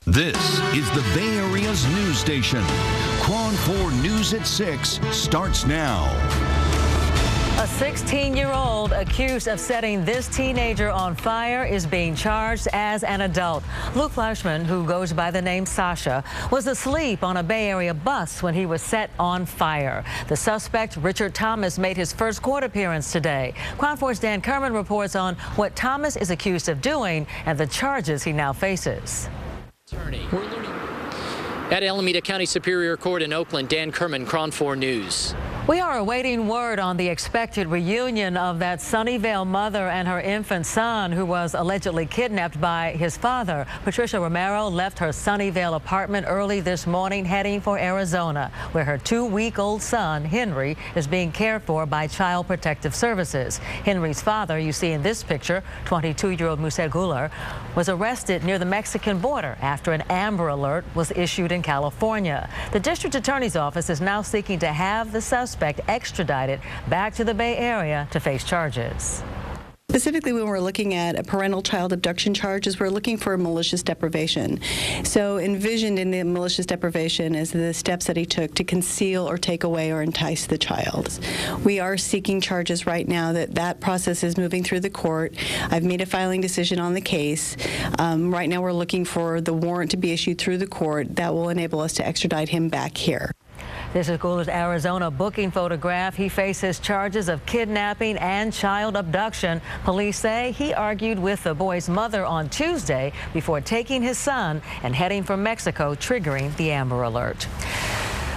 This is the Bay Area's news station. KRON 4 News at 6 starts now. A 16-year-old accused of setting this teenager on fire is being charged as an adult. Luke Fleischman, who goes by the name Sasha, was asleep on a Bay Area bus when he was set on fire. The suspect, Richard Thomas, made his first court appearance today. KRON 4's Dan Kerman reports on what Thomas is accused of doing and the charges he now faces. We're learning at Alameda County Superior Court in Oakland. Dan Kerman, KRON 4 News. We are awaiting word on the expected reunion of that Sunnyvale mother and her infant son who was allegedly kidnapped by his father. Patricia Romero left her Sunnyvale apartment early this morning heading for Arizona, where her 2-week-old son, Henry, is being cared for by Child Protective Services. Henry's father, you see in this picture, 22-year-old Musel Guler, was arrested near the Mexican border after an Amber Alert was issued in California. The district attorney's office is now seeking to have the suspect extradited back to the Bay Area to face charges. Specifically, when we're looking at a parental child abduction charges, we're looking for malicious deprivation. So envisioned in the malicious deprivation is the steps that he took to conceal or take away or entice the child. We are seeking charges right now. That process is moving through the court. I've made a filing decision on the case. Right now we're looking for the warrant to be issued through the court that will enable us to extradite him back here. This is Guler's Arizona booking photograph. He faces charges of kidnapping and child abduction. Police say he argued with the boy's mother on Tuesday before taking his son and heading for Mexico, triggering the Amber Alert.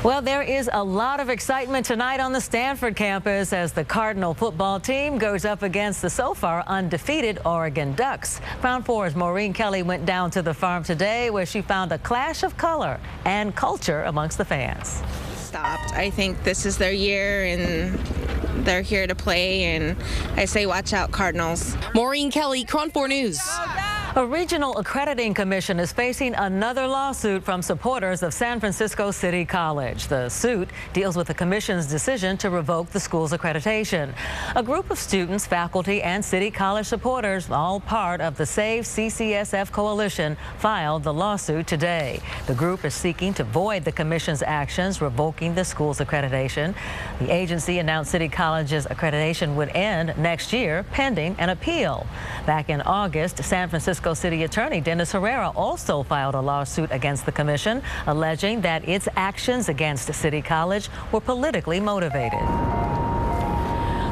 Well, there is a lot of excitement tonight on the Stanford campus as the Cardinal football team goes up against the so far undefeated Oregon Ducks. KRON 4's Maureen Kelly went down to the farm today where she found a clash of color and culture amongst the fans. I think this is their year and they're here to play, and I say watch out, Cardinals. Maureen Kelly, KRON 4 News. A regional accrediting commission is facing another lawsuit from supporters of San Francisco City College. The suit deals with the commission's decision to revoke the school's accreditation. A group of students, faculty, and City College supporters, all part of the Save CCSF coalition, filed the lawsuit today. The group is seeking to void the commission's actions revoking the school's accreditation. The agency announced City College's accreditation would end next year, pending an appeal. Back in August, San Francisco City Attorney Dennis Herrera also filed a lawsuit against the commission, alleging that its actions against City College were politically motivated.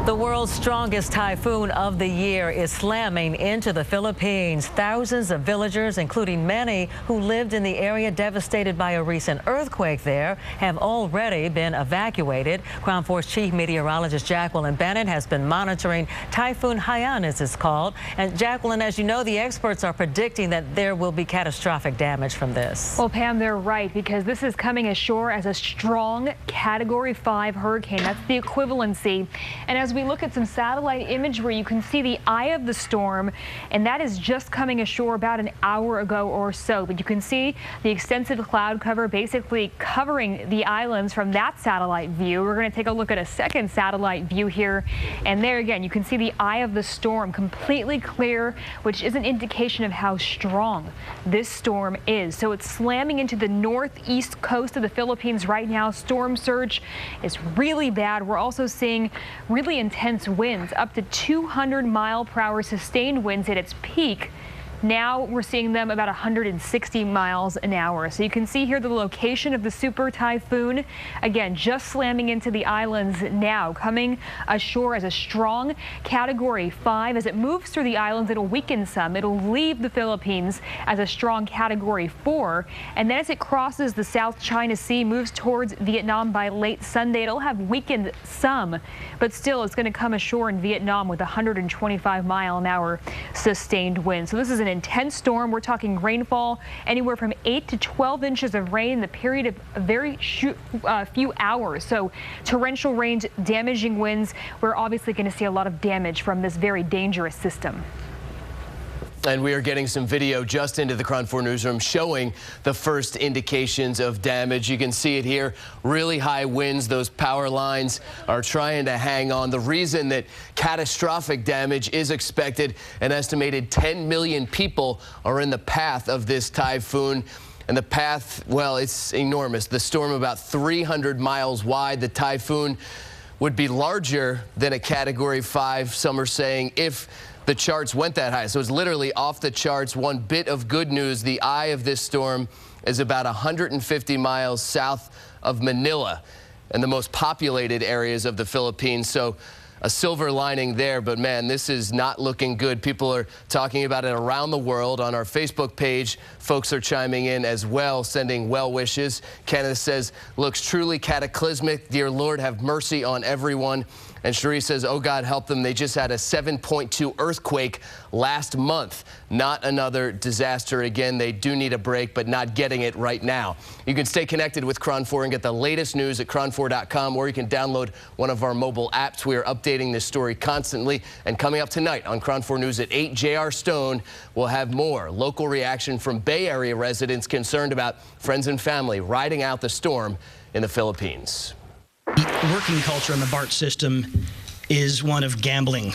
The world's strongest typhoon of the year is slamming into the Philippines. Thousands of villagers, including many who lived in the area devastated by a recent earthquake there, have already been evacuated. KRON 4's chief meteorologist Jacqueline Bennett has been monitoring Typhoon Haiyan, as it's called. And Jacqueline, as you know, the experts are predicting that there will be catastrophic damage from this. Well, Pam, they're right, because this is coming ashore as a strong Category 5 hurricane. That's the equivalency. And as we look at some satellite imagery, you can see the eye of the storm, and that is just coming ashore about an hour ago or so. But you can see the extensive cloud cover basically covering the islands from that satellite view. We're going to take a look at a second satellite view here, and there again you can see the eye of the storm completely clear, which is an indication of how strong this storm is. So it's slamming into the northeast coast of the Philippines right now. Storm surge is really bad. We're also seeing really intense winds, up to 200-mile-per-hour sustained winds at its peak. Now we're seeing them about 160 miles an hour. So you can see here the location of the super typhoon. Again, just slamming into the islands now, coming ashore as a strong Category 5. As it moves through the islands, it'll weaken some. It'll leave the Philippines as a strong Category 4. And then as it crosses the South China Sea, moves towards Vietnam by late Sunday, it'll have weakened some. But still, it's going to come ashore in Vietnam with 125-mile-an-hour sustained winds. So this is an intense storm. We're talking rainfall anywhere from 8 to 12 inches of rain in the period of a very few hours. So torrential rains, damaging winds. We're obviously going to see a lot of damage from this very dangerous system. And we are getting some video just into the KRON 4 newsroom showing the first indications of damage. You can see it here. Really high winds. Those power lines are trying to hang on. The reason that catastrophic damage is expected, an estimated 10 million people are in the path of this typhoon. And the path, well, it's enormous. The storm about 300 miles wide. The typhoon would be larger than a Category 5, some are saying, if the charts went that high. So it's literally off the charts. One bit of good news, the eye of this storm is about 150 miles south of Manila and the most populated areas of the Philippines. So a silver lining there, but man, this is not looking good. People are talking about it around the world. On our Facebook page, folks are chiming in as well, sending well wishes. Canada says, looks truly cataclysmic. Dear Lord, have mercy on everyone. And Cherie says, oh God, help them. They just had a 7.2 earthquake last month. Not another disaster again. They do need a break, but not getting it right now. You can stay connected with KRON 4 and get the latest news at KRON4.com, or you can download one of our mobile apps. We are updating this story constantly. And coming up tonight on KRON 4 News at 8, J.R. Stone will have more local reaction from Bay Area residents concerned about friends and family riding out the storm in the Philippines. The working culture in the BART system is one of gambling.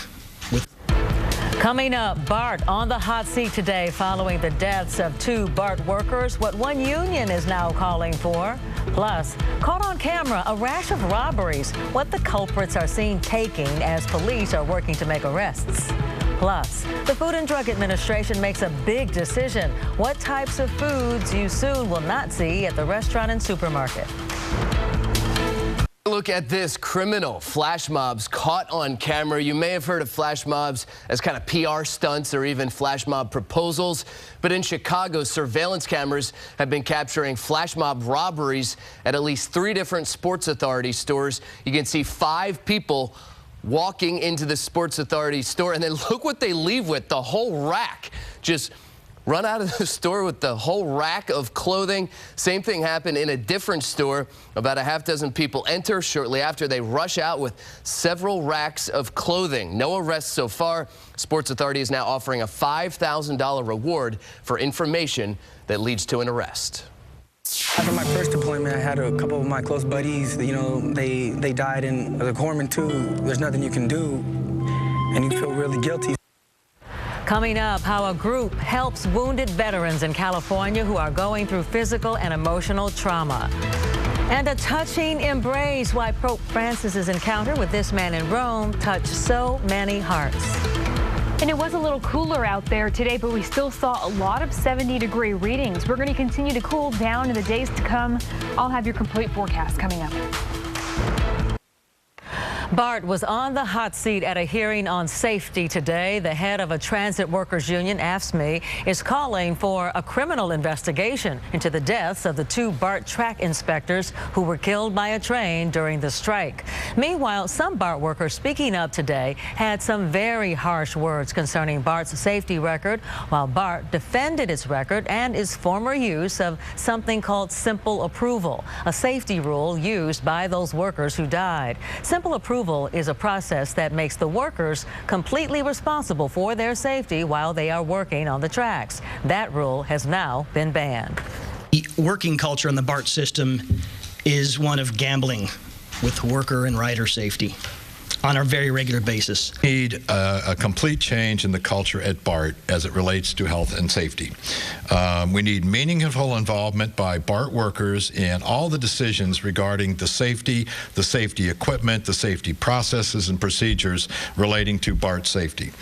Coming up, BART on the hot seat today following the deaths of 2 BART workers, what one union is now calling for. Plus, caught on camera, a rash of robberies, what the culprits are seen taking as police are working to make arrests. Plus, the Food and Drug Administration makes a big decision. What types of foods you soon will not see at the restaurant and supermarket. Look at this, criminal flash mobs caught on camera. You may have heard of flash mobs as kind of PR stunts or even flash mob proposals. But in Chicago, surveillance cameras have been capturing flash mob robberies at least 3 different Sports Authority stores. You can see 5 people walking into the Sports Authority store, and then look what they leave with, the whole rack. Just run out of the store with the whole rack of clothing. Same thing happened in a different store. About a half dozen people enter. Shortly after, they rush out with several racks of clothing. No arrests so far. Sports Authority is now offering a $5,000 reward for information that leads to an arrest. After my first deployment, I had a couple of my close buddies, you know, they died, and as a corpsman too, there's nothing you can do, and you feel really guilty. Coming up, how a group helps wounded veterans in California who are going through physical and emotional trauma. And a touching embrace, why Pope Francis's encounter with this man in Rome touched so many hearts. And it was a little cooler out there today, but we still saw a lot of 70-degree readings. We're going to continue to cool down in the days to come. I'll have your complete forecast coming up. BART was on the hot seat at a hearing on safety today. The head of a transit workers union, AFSCME, is calling for a criminal investigation into the deaths of the 2 BART track inspectors who were killed by a train during the strike. Meanwhile, some BART workers speaking up today had some very harsh words concerning BART's safety record, while BART defended its record and its former use of something called simple approval, a safety rule used by those workers who died. Simple approval is a process that makes the workers completely responsible for their safety while they are working on the tracks. That rule has now been banned. The working culture in the BART system is one of gambling with worker and rider safety on a very regular basis. We need a complete change in the culture at BART as it relates to health and safety. We need meaningful involvement by BART workers in all the decisions regarding the safety equipment, the safety processes and procedures relating to BART safety.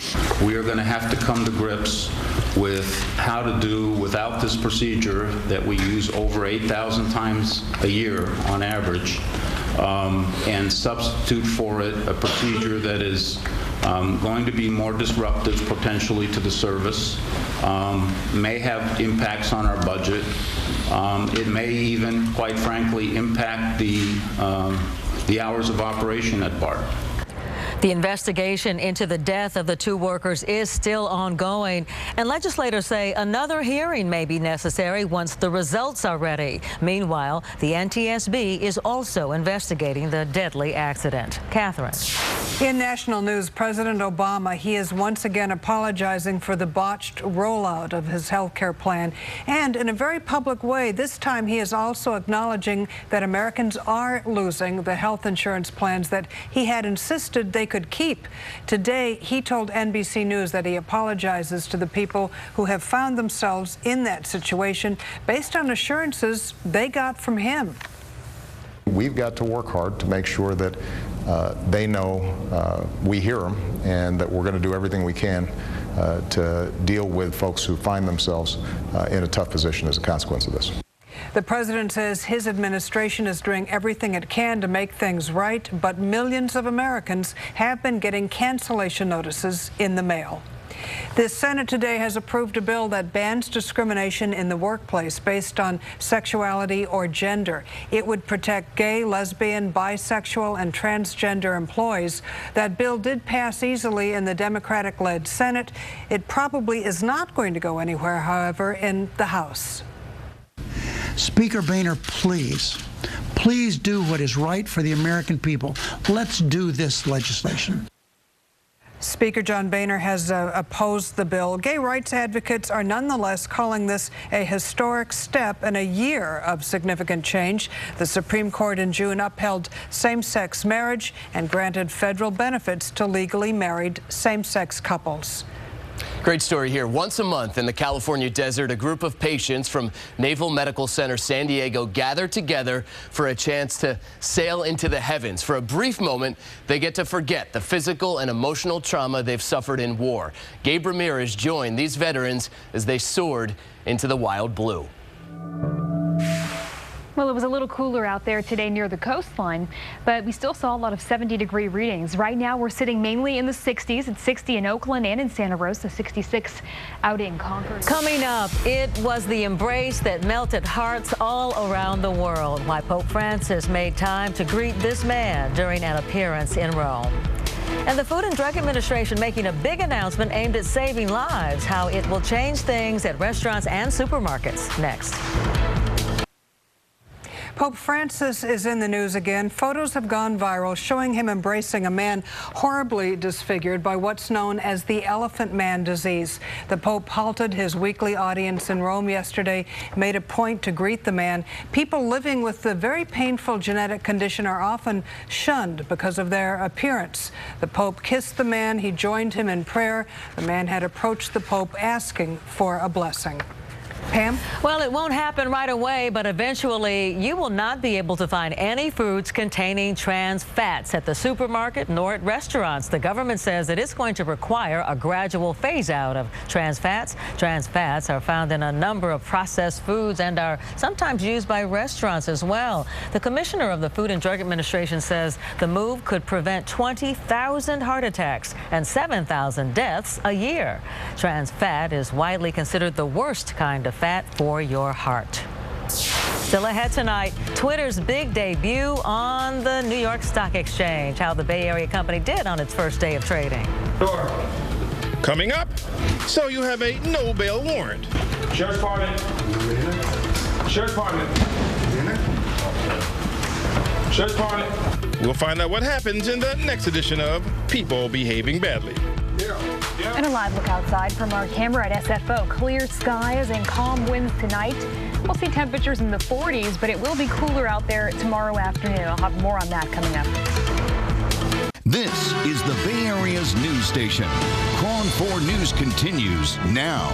We are going to have to come to grips with how to do without this procedure that we use over 8,000 times a year on average, and substitute for it a procedure that is going to be more disruptive potentially to the service, may have impacts on our budget. It may even, quite frankly, impact the hours of operation at BART. The investigation into the death of the two workers is still ongoing, and legislators say another hearing may be necessary once the results are ready. Meanwhile, the NTSB is also investigating the deadly accident. Catherine. In national news, President Obama, he is once again apologizing for the botched rollout of his health care plan. And in a very public way, this time he is also acknowledging that Americans are losing the health insurance plans that he had insisted they could keep. Today, he told NBC News that he apologizes to the people who have found themselves in that situation based on assurances they got from him. We've got to work hard to make sure that they know we hear them and that we're going to do everything we can to deal with folks who find themselves in a tough position as a consequence of this. The president says his administration is doing everything it can to make things right, but millions of Americans have been getting cancellation notices in the mail. The Senate today has approved a bill that bans discrimination in the workplace based on sexuality or gender. It would protect gay, lesbian, bisexual, and transgender employees. That bill did pass easily in the Democratic-led Senate. It probably is not going to go anywhere, however, in the House. Speaker Boehner, please do what is right for the American people. Let's do this legislation. Speaker John Boehner has opposed the bill. Gay rights advocates are nonetheless calling this a historic step in a year of significant change. The Supreme Court in June upheld same-sex marriage and granted federal benefits to legally married same-sex couples. Great story here. Once a month in the California desert, a group of patients from Naval Medical Center San Diego gather together for a chance to sail into the heavens. For a brief moment, they get to forget the physical and emotional trauma they've suffered in war. Gabe Ramirez joined these veterans as they soared into the wild blue. Well, it was a little cooler out there today near the coastline, but we still saw a lot of 70-degree readings. Right now, we're sitting mainly in the 60s. It's 60 in Oakland and in Santa Rosa, 66 out in Concord. Coming up, it was the embrace that melted hearts all around the world. Why Pope Francis made time to greet this man during an appearance in Rome. And the Food and Drug Administration making a big announcement aimed at saving lives, how it will change things at restaurants and supermarkets. Next. Pope Francis is in the news again. Photos have gone viral showing him embracing a man horribly disfigured by what's known as the Elephant Man disease. The Pope halted his weekly audience in Rome yesterday, made a point to greet the man. People living with the very painful genetic condition are often shunned because of their appearance. The Pope kissed the man. He joined him in prayer. The man had approached the Pope asking for a blessing. Pam? Well, it won't happen right away, but eventually you will not be able to find any foods containing trans fats at the supermarket nor at restaurants. The government says it is going to require a gradual phase out of trans fats. Trans fats are found in a number of processed foods and are sometimes used by restaurants as well. The commissioner of the Food and Drug Administration says the move could prevent 20,000 heart attacks and 7,000 deaths a year. Trans fat is widely considered the worst kind of fat for your heart. Still ahead tonight, Twitter's big debut on the New York Stock Exchange, how the Bay Area company did on its first day of trading. Coming up, so you have a no bail warrant. Sheriff's Department. Sheriff's Department. Sheriff's Department. We'll find out what happens in the next edition of People Behaving Badly. And a live look outside from our camera at SFO. Clear skies and calm winds tonight. We'll see temperatures in the 40s, but it will be cooler out there tomorrow afternoon. I'll have more on that coming up. This is the Bay Area's news station. KRON 4 News continues now.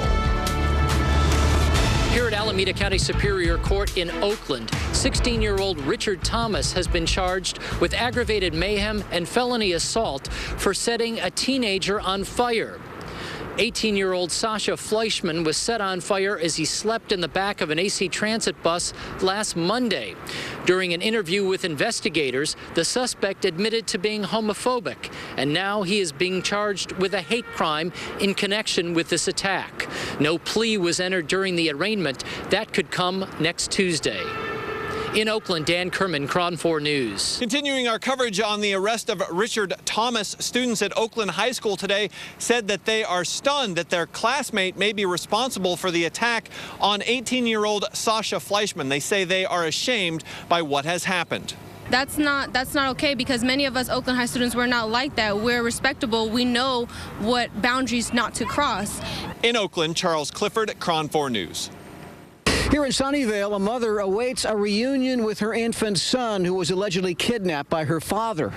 Here at Alameda County Superior Court in Oakland, 16-year-old Richard Thomas has been charged with aggravated mayhem and felony assault for setting a teenager on fire. 18-year-old Sasha Fleischman was set on fire as he slept in the back of an AC Transit bus last Monday. During an interview with investigators, the suspect admitted to being homophobic, and now he is being charged with a hate crime in connection with this attack. No plea was entered during the arraignment. That could come next Tuesday. In Oakland, Dan Kerman, KRON 4 News. Continuing our coverage on the arrest of Richard Thomas, students at Oakland High School today said that they are stunned that their classmate may be responsible for the attack on 18-year-old Sasha Fleischman. They say they are ashamed by what has happened. That's not okay, because many of us Oakland High students, we're not like that. We're respectable. We know what boundaries not to cross. In Oakland, Charles Clifford, KRON 4 News. Here in Sunnyvale, a mother awaits a reunion with her infant son who was allegedly kidnapped by her father.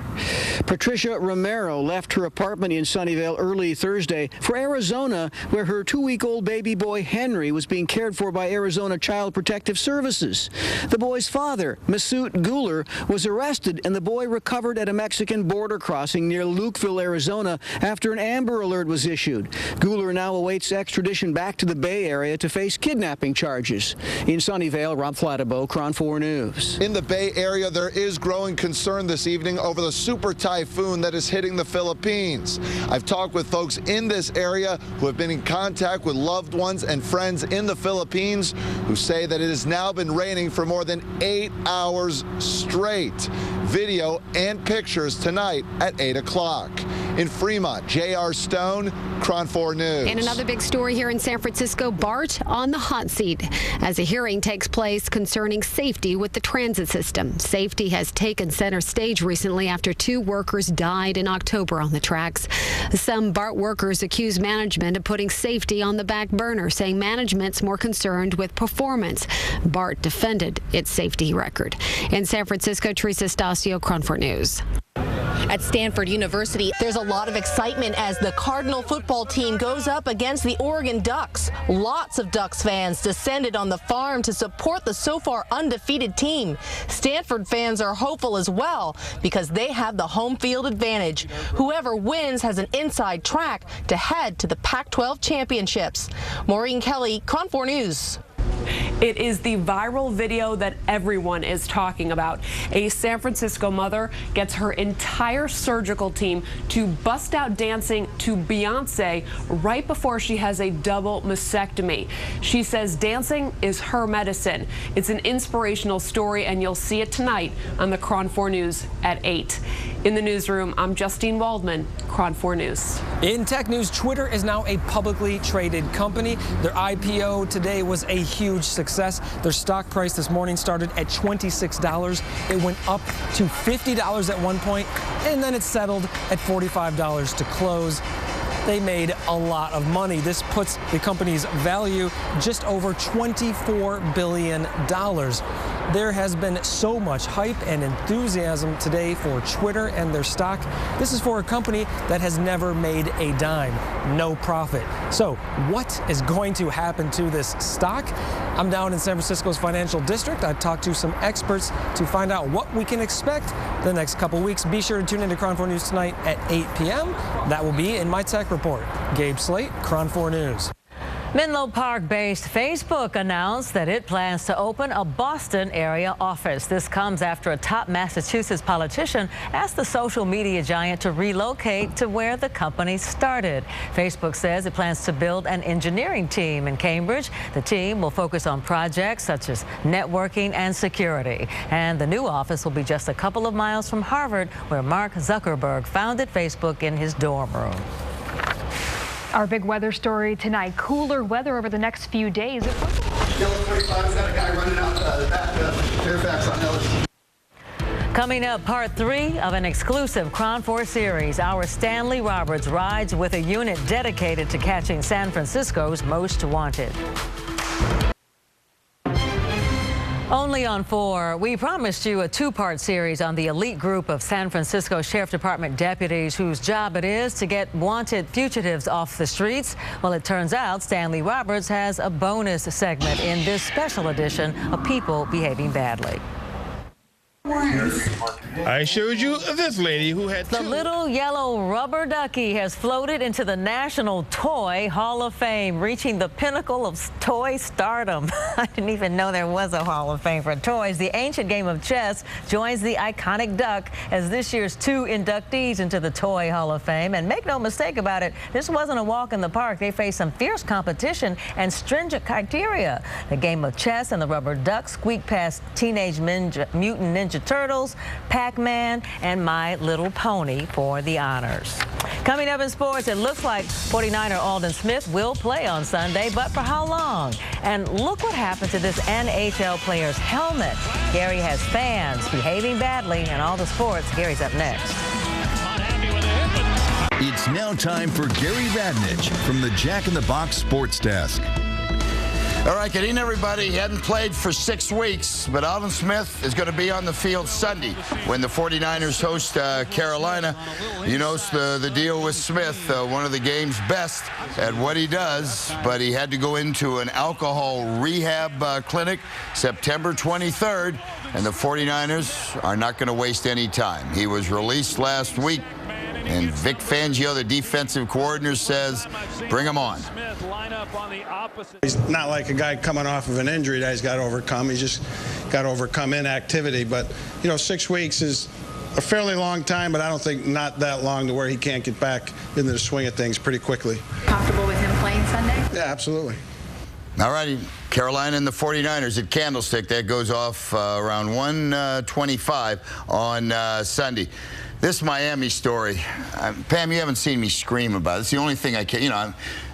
Patricia Romero left her apartment in Sunnyvale early Thursday for Arizona, where her 2-week-old baby boy Henry was being cared for by Arizona Child Protective Services. The boy's father, Masoud Guler, was arrested, and the boy recovered at a Mexican border crossing near Lukeville, Arizona, after an Amber Alert was issued. Guler now awaits extradition back to the Bay Area to face kidnapping charges. In Sunnyvale, Rob Flattabo, KRON 4 News. In the Bay Area, there is growing concern this evening over the super typhoon that is hitting the Philippines. I've talked with folks in this area who have been in contact with loved ones and friends in the Philippines who say that it has now been raining for more than 8 hours straight. Video and pictures tonight at 8 o'clock. In Fremont, J.R. Stone, KRON 4 News. And another big story here in San Francisco, Bart on the hot seat as a hearing takes place concerning safety with the transit system. Safety has taken center stage recently after 2 workers died in October on the tracks. Some BART workers accuse management of putting safety on the back burner, saying management's more concerned with performance. BART defended its safety record. In San Francisco, Teresa Stasio, KRON 4 News. At Stanford University, there's a lot of excitement as the Cardinal football team goes up against the Oregon Ducks. Lots of Ducks fans descended on the farm to support the so far undefeated team. Stanford fans are hopeful as well because they have the home field advantage. Whoever wins has an inside track to head to the Pac-12 championships. Maureen Kelly, KRON 4 News. It is the viral video that everyone is talking about. A San Francisco mother gets her entire surgical team to bust out dancing to Beyonce right before she has a double mastectomy. She says dancing is her medicine. It's an inspirational story, and you'll see it tonight on the KRON 4 News at 8. In the newsroom, I'm Justine Waldman, KRON 4 News. In tech news, Twitter is now a publicly traded company. Their IPO today was a huge success. Their stock price this morning started at $26. It went up to $50 at one point, and then it settled at $45 to close. They made a lot of money. This puts the company's value just over $24 billion. There has been so much hype and enthusiasm today for Twitter and their stock. This is for a company that has never made a dime, no profit. So what is going to happen to this stock? I'm down in San Francisco's financial district. I've talked to some experts to find out what we can expect the next couple weeks. Be sure to tune into KRON 4 News tonight at 8 p.m. That will be in my tech report. Gabe Slate, KRON 4 News. Menlo Park-based Facebook announced that it plans to open a Boston area office. This comes after a top Massachusetts politician asked the social media giant to relocate to where the company started. Facebook says it plans to build an engineering team in Cambridge. The team will focus on projects such as networking and security. And the new office will be just a couple of miles from Harvard, where Mark Zuckerberg founded Facebook in his dorm room. Our big weather story tonight. Cooler weather over the next few days. Yellow 45's got a guy running out back Fairfax on Ellis. Coming up, part 3 of an exclusive KRON 4 series. Our Stanley Roberts rides with a unit dedicated to catching San Francisco's most wanted. Only on 4, we promised you a 2-part series on the elite group of San Francisco Sheriff Department deputies whose job it is to get wanted fugitives off the streets. Well, it turns out Stanley Roberts has a bonus segment in this special edition of People Behaving Badly. I showed you this lady who had The little yellow rubber ducky has floated into the National Toy Hall of Fame, reaching the pinnacle of toy stardom. I didn't even know there was a Hall of Fame for toys. The ancient game of chess joins the iconic duck as this year's 2 inductees into the Toy Hall of Fame. And make no mistake about it, this wasn't a walk in the park. They faced some fierce competition and stringent criteria. The game of chess and the rubber duck squeaked past Teenage Mutant Ninja Turtles, Pac-Man, and My Little Pony for the honors. Coming up in sports, it looks like 49er Aldon Smith will play on Sunday, but for how long? And look what happened to this NHL player's helmet. Gary has fans behaving badly, and all the sports. Gary's up next. It's now time for Gary Radnich from the Jack in the Box Sports Desk. All right, good evening, everybody. He hadn't played for 6 weeks, but Aldon Smith is going to be on the field Sunday when the 49ers host Carolina. You know the deal with Smith, one of the game's best at what he does, but he had to go into an alcohol rehab clinic September 23rd, and the 49ers are not going to waste any time. He was released last week, and Vic Fangio, the defensive coordinator, says, bring him on. He's not like a guy coming off of an injury that he's got to overcome. He's just got to overcome inactivity. But, you know, 6 weeks is a fairly long time, but I don't think not that long to where he can't get back into the swing of things pretty quickly. Comfortable with him playing Sunday? Yeah, absolutely. All righty, Carolina and the 49ers at Candlestick. That goes off around 1:25 on Sunday. This Miami story, Pam, you haven't seen me scream about it. It's the only thing I care, you know,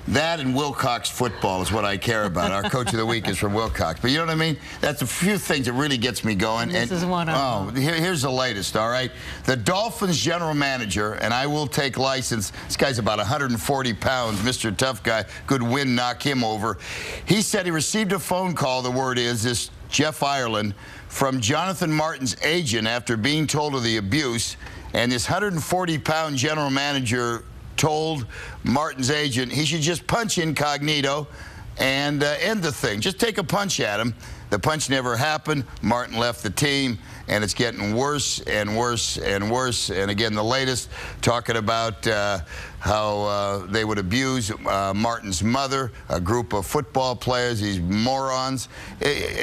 that and Wilcox football is what I care about. Our coach of the week is from Wilcox. But you know what I mean? That's a few things that really gets me going. This is one of them. Here's the latest, all right? The Dolphins general manager, and I will take license, this guy's about 140 pounds, Mr. Tough Guy, good win, knock him over. He said he received a phone call, the word is, this Jeff Ireland, from Jonathan Martin's agent after being told of the abuse. And this 140-pound general manager told Martin's agent he should just punch Incognito and end the thing. Just take a punch at him. The punch never happened. Martin left the team, and it's getting worse and worse and worse. And again, the latest, talking about how they would abuse Martin's mother, a group of football players, these morons.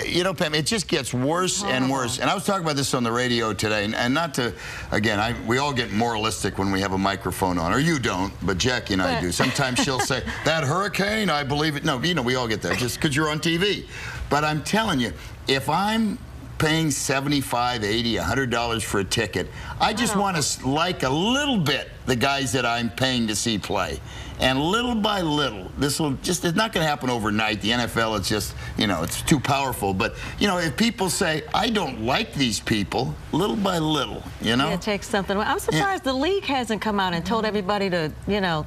You know, Pam, it just gets worse and worse. And I was talking about this on the radio today, and not to, again, we all get moralistic when we have a microphone on, or you don't, but Jackie and I do. Sometimes she'll say, that hurricane, I believe it. No, you know, we all get that just because you're on TV. But I'm telling you, if I'm paying $75, $80, $100 for a ticket, I just want to like a little bit the guys that I'm paying to see play. And little by little, this will just, it's not going to happen overnight. The NFL, it's just, you know, it's too powerful. But, you know, if people say, I don't like these people, little by little, you know? It takes something. I'm surprised the league hasn't come out and told everybody to, you know,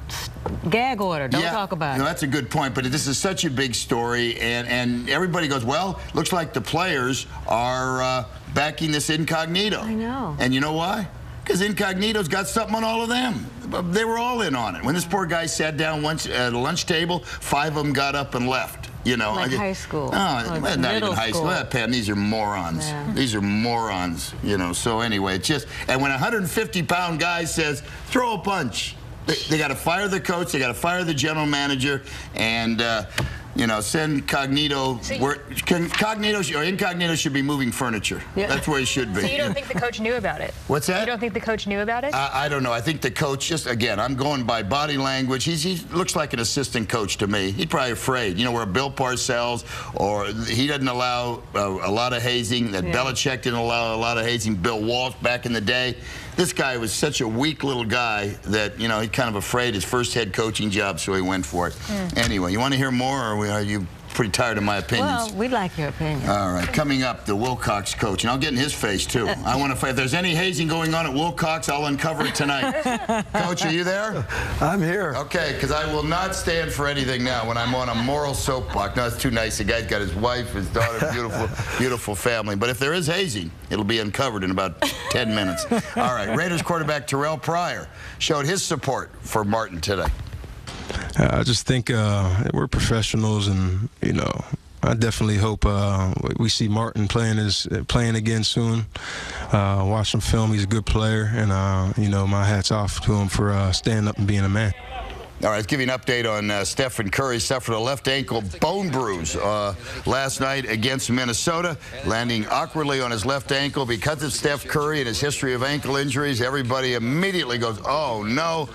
gag order. Don't talk about it. No, that's a good point. But this is such a big story. And everybody goes, well, looks like the players are backing this Incognito. I know. And you know why? Because Incognito's got something on all of them. They were all in on it. When this poor guy sat down once at a lunch table, 5 of them got up and left. You know, like high school. Oh, not even high school. Pam, these are morons. Yeah. These are morons. You know. So anyway, it's just. And when a 150-pound guy says, "Throw a punch," they got to fire the coach. They got to fire the general manager, and you know, send Cognito. Incognito should be moving furniture. Yeah. That's where he should be. So you don't think the coach knew about it? What's that? You don't think the coach knew about it? I don't know. I think the coach, just again, I'm going by body language. He looks like an assistant coach to me. He's probably afraid. You know, where Bill Parcells, or he doesn't allow a lot of hazing. That Belichick didn't allow a lot of hazing. Bill Walsh back in the day. This guy was such a weak little guy that, you know, he's kind of afraid his first head coaching job, so he went for it. Anyway, you want to hear more, or are you pretty tired of my opinions? Well, we'd like your opinion. All right, coming up, the Wilcox coach, and I'll get in his face, too. I want to, if there's any hazing going on at Wilcox, I'll uncover it tonight. Coach, are you there? I'm here. Okay, because I will not stand for anything now when I'm on a moral soapbox. No, it's too nice. The guy's got his wife, his daughter, beautiful, beautiful family. But if there is hazing, it'll be uncovered in about 10 minutes. All right, Raiders quarterback Terrell Pryor showed his support for Martin today. I just think we're professionals, and, you know, I definitely hope we see Martin playing again soon. Watch him film. He's a good player, and you know, my hat's off to him for standing up and being a man. All right, let's give you an update on Stephen Curry. Suffered a left ankle bone bruise last night against Minnesota, landing awkwardly on his left ankle. Because of Steph Curry and his history of ankle injuries, everybody immediately goes, oh, no.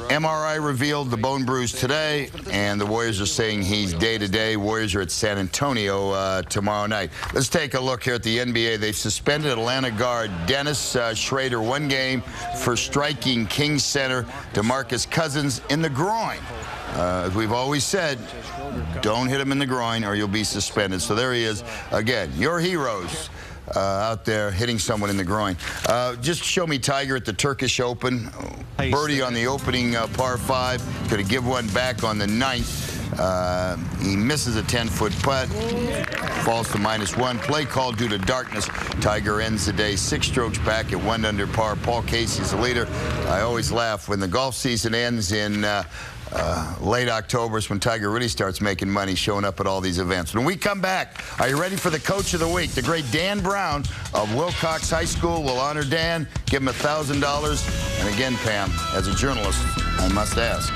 MRI revealed the bone bruise today, and the Warriors are saying he's day-to-day. Warriors are at San Antonio tomorrow night. Let's take a look here at the NBA. They've suspended Atlanta guard Dennis Schrader 1 game for striking Kings center DeMarcus Cousins in the groin. As we've always said, don't hit him in the groin or you'll be suspended. So there he is again. Your heroes out there hitting someone in the groin. Just show me Tiger at the Turkish Open. Birdie on the opening par 5. Could have give one back on the 9th. He misses a 10-foot putt. Falls to -1. Play called due to darkness. Tiger ends the day 6 strokes back at 1 under par. Paul Casey's the leader. I always laugh when the golf season ends in late October is when Tiger really starts making money, showing up at all these events. When we come back, are you ready for the Coach of the Week? The great Dan Brown of Wilcox High School will honor Dan, give him $1,000. And again, Pam, as a journalist, I must ask,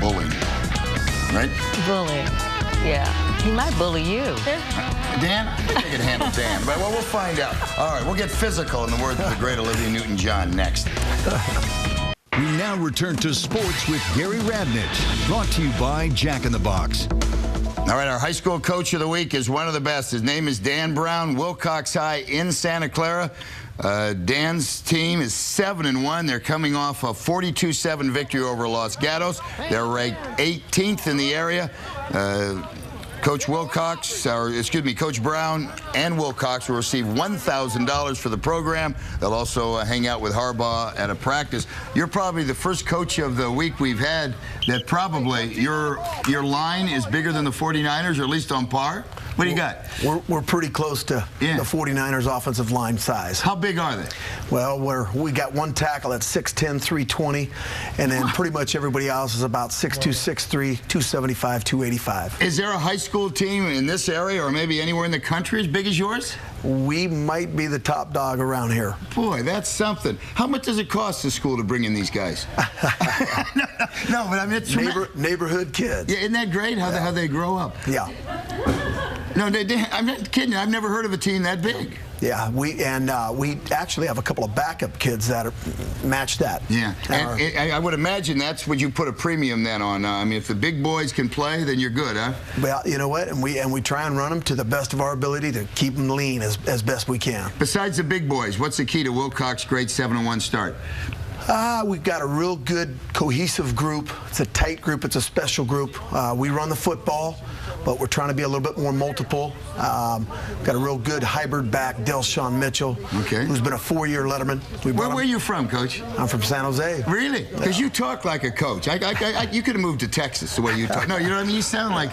bullying, right? Bullying, yeah. He might bully you. Dan? I think I can handle Dan, but well, we'll find out. All right, we'll get physical in the words of the great Olivia Newton-John next. We now return to sports with Gary Radnich, brought to you by Jack in the Box. All right, our high school coach of the week is one of the best. His name is Dan Brown, Wilcox High in Santa Clara. Dan's team is 7-1. They're coming off a 42-7 victory over Los Gatos. They're ranked 18th in the area. Coach Brown and Wilcox will receive $1,000 for the program. They'll also hang out with Harbaugh at a practice. You're probably the first coach of the week we've had that probably your line is bigger than the 49ers, or at least on par. What do you got? We're pretty close to the 49ers offensive line size. How big are they? Well, we got one tackle at 6'10", 320, and then pretty much everybody else is about 6'2", 6'3", 275, 285. Is there a high school team in this area or maybe anywhere in the country as big as yours? We might be the top dog around here. Boy, that's something. How much does it cost the school to bring in these guys? No, but I mean, it's neighborhood kids. Yeah, isn't that great how they grow up? Yeah. No, I'm not kidding you. I've never heard of a team that big. Yeah, we actually have a couple of backup kids that match that. Yeah, and I would imagine that's what you put a premium then on. I mean, if the big boys can play, then you're good, huh? Well, you know what, and we try and run them to the best of our ability to keep them lean as best we can. Besides the big boys, what's the key to Wilcox's great 7-1 start? We've got a real good, cohesive group. It's a tight group. It's a special group. We run the football, but we're trying to be a little bit more multiple. Got a real good hybrid back, Delshawn Mitchell, who's been a 4-year letterman. Where are you from, Coach? I'm from San Jose. Really? Because you talk like a coach. You could have moved to Texas the way you talk. No, you know what I mean? You sound like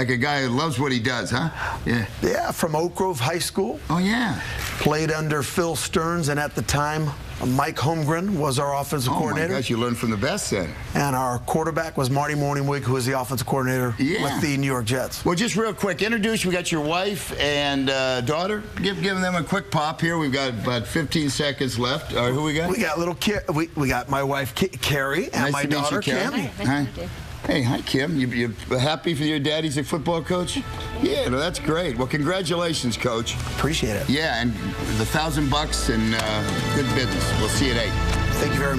a guy who loves what he does, huh? Yeah. Yeah, from Oak Grove High School. Oh, yeah. Played under Phil Stearns, and at the time, Mike Holmgren was our offensive coordinator. Oh, my gosh, you learned from the best then. And our quarterback was Marty Morningwig, who was the offensive coordinator with the New York Jets. Well, just real quick, introduce, we got your wife and daughter. Give them a quick pop here. We've got about 15 seconds left. Who we got? We got little we got my wife, Carrie, and my daughter, Kim. Hi. Hey, hi, Kim. You happy for your daddy's a football coach? Yeah, no, that's great. Well, congratulations, Coach. Appreciate it. Yeah, and the $1,000 and good business. We'll see you at 8. Thank you very much.